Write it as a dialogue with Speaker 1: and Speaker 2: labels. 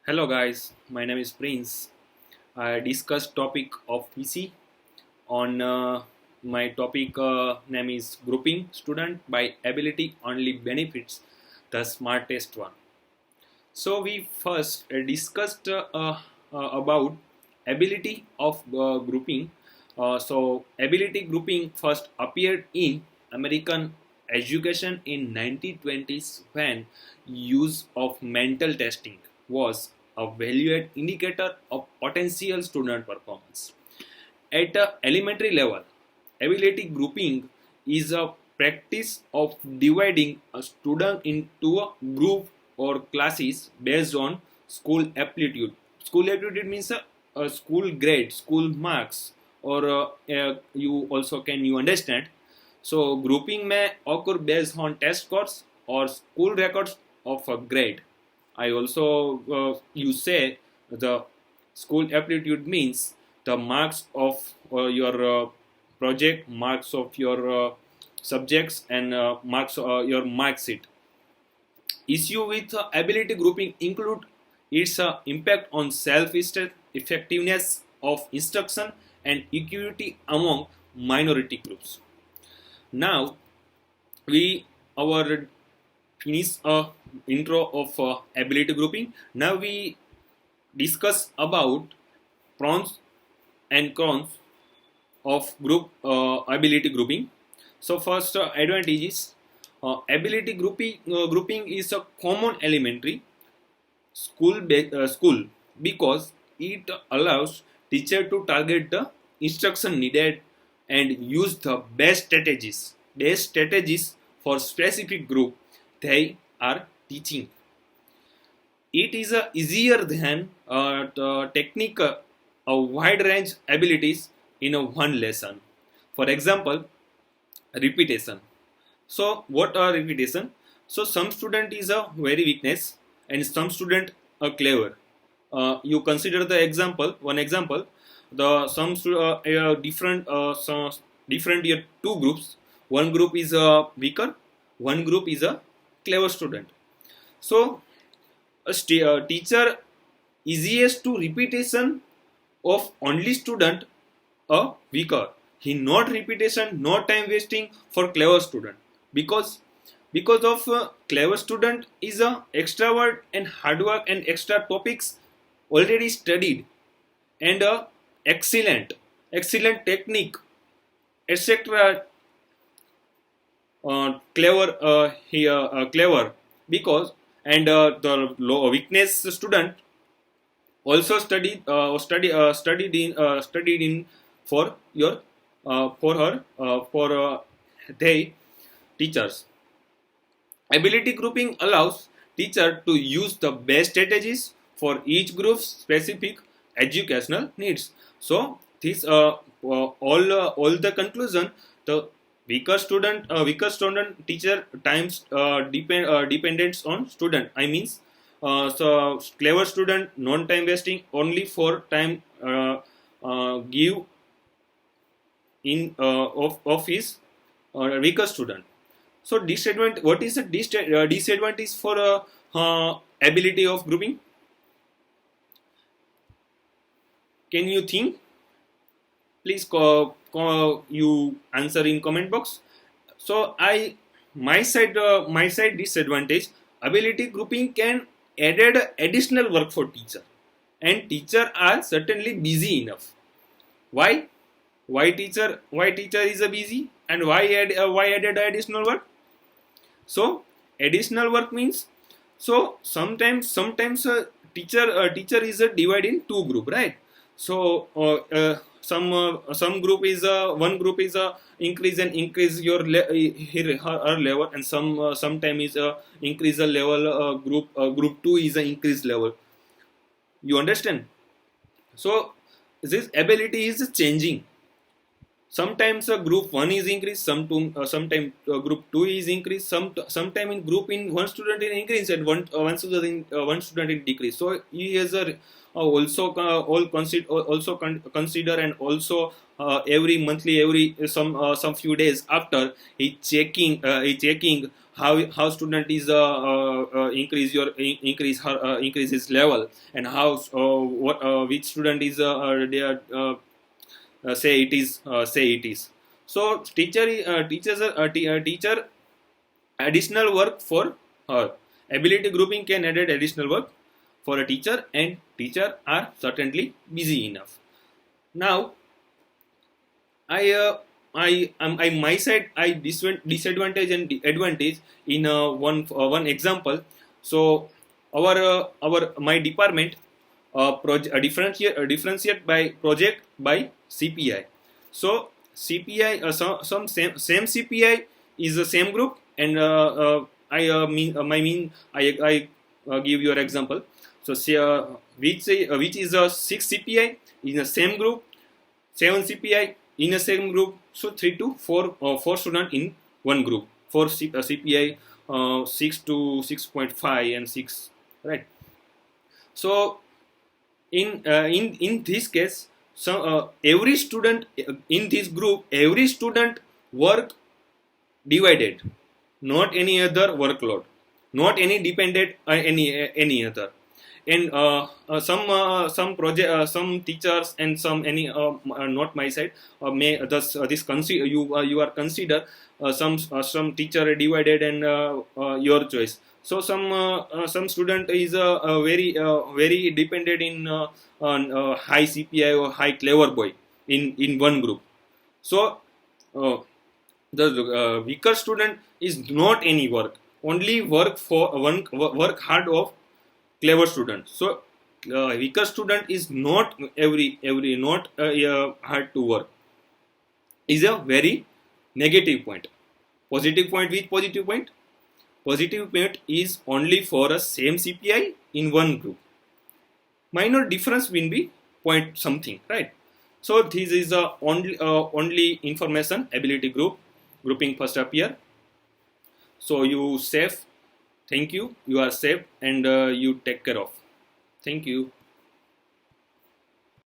Speaker 1: Hello guys, my name is Prince. I discuss topic of PC on my topic name is grouping student by ability only benefits the smartest one. So we first discussed about ability of grouping. So ability grouping first appeared in American education in 1920s when use of mental testing was a valued indicator of potential student performance. At a elementary level, ability grouping is a practice of dividing a student into a group or classes based on school aptitude. School aptitude means a school grade, school marks, or you also can you understand. So grouping may occur based on test scores or school records of a grade. I also you say the school aptitude means the marks of your project, marks of your subjects, and marks your mark sheet. Issue with ability grouping include its impact on self-effectiveness of instruction and equity among minority groups. Now we our finish intro of ability grouping. Now we discuss about pros and cons of group ability grouping. So first advantages. Ability grouping is a common elementary school because it allows teacher to target the instruction needed and use the best strategies for specific group they are teaching. It is easier than the technique a wide range abilities in a one lesson. For example, repetition. So what are repetition? So some student is a very weakness and some student are clever. You consider the example. One example, the different two groups. One group is a weaker, one group is a clever student. So a teacher easiest to repetition of only student a weaker. He not repetition, no time wasting for clever student because of clever student is a extrovert and hard work and extra topics already studied and excellent technique etc. Clever because and the low weakness student also studied in for your for her for they teachers. Ability grouping allows teacher to use the best strategies for each group's specific educational needs. So this all the conclusion, the weaker student teacher times dependence on student. I means so clever student non time wasting only for time give in of his weaker student. So disadvantage. What is the disadvantage for ability of grouping? Can you think? Please you answer in comment box. So my side disadvantage. Ability grouping can added additional work for teacher, and teacher are certainly busy enough. Why? Why teacher is a busy, and why added additional work? So additional work means, so sometimes teacher is a divide in two group, right? So some group is one group is increase your her level, and sometime is increase the level group two is a increase level. You understand? So this ability is changing. Sometimes group 1 is increased, sometime group 2 is increased, sometime in group in one student is increased and one student is decreased. So he has a also consider, and also every monthly, every some few days after he checking how student is increase his level, and how what which student is they are say it is. So teacher additional work for her. Ability grouping can add additional work for a teacher, and teacher are certainly busy enough. Now I my side I disadvantage and advantage in one example. So our my department differentiate by project by CPI. So CPI some same CPI is the same group, and I give your example. So say, which is a 6 CPI in the same group, 7 CPI in a same group, so 3 to 4 students in one group, 4 CPI 6 to 6.5 and 6, right? So in this case, so every student in this group, every student work divided, not any other workload, not any dependent any other. And some project some teachers and some any not my side may this consider you are consider some teacher divided, and your choice. So some student is very dependent in on high CPI or high clever boy in one group. So the weaker student is not any work, only work for one work hard of clever student. So weaker student is not every not hard to work, is a very negative point. Positive point, which positive point? Positive point is only for a same CPI in one group. Minor difference will be point something, right? So this is the only information ability grouping first appear. So you safe. Thank you. You are safe, and you take care of. Thank you.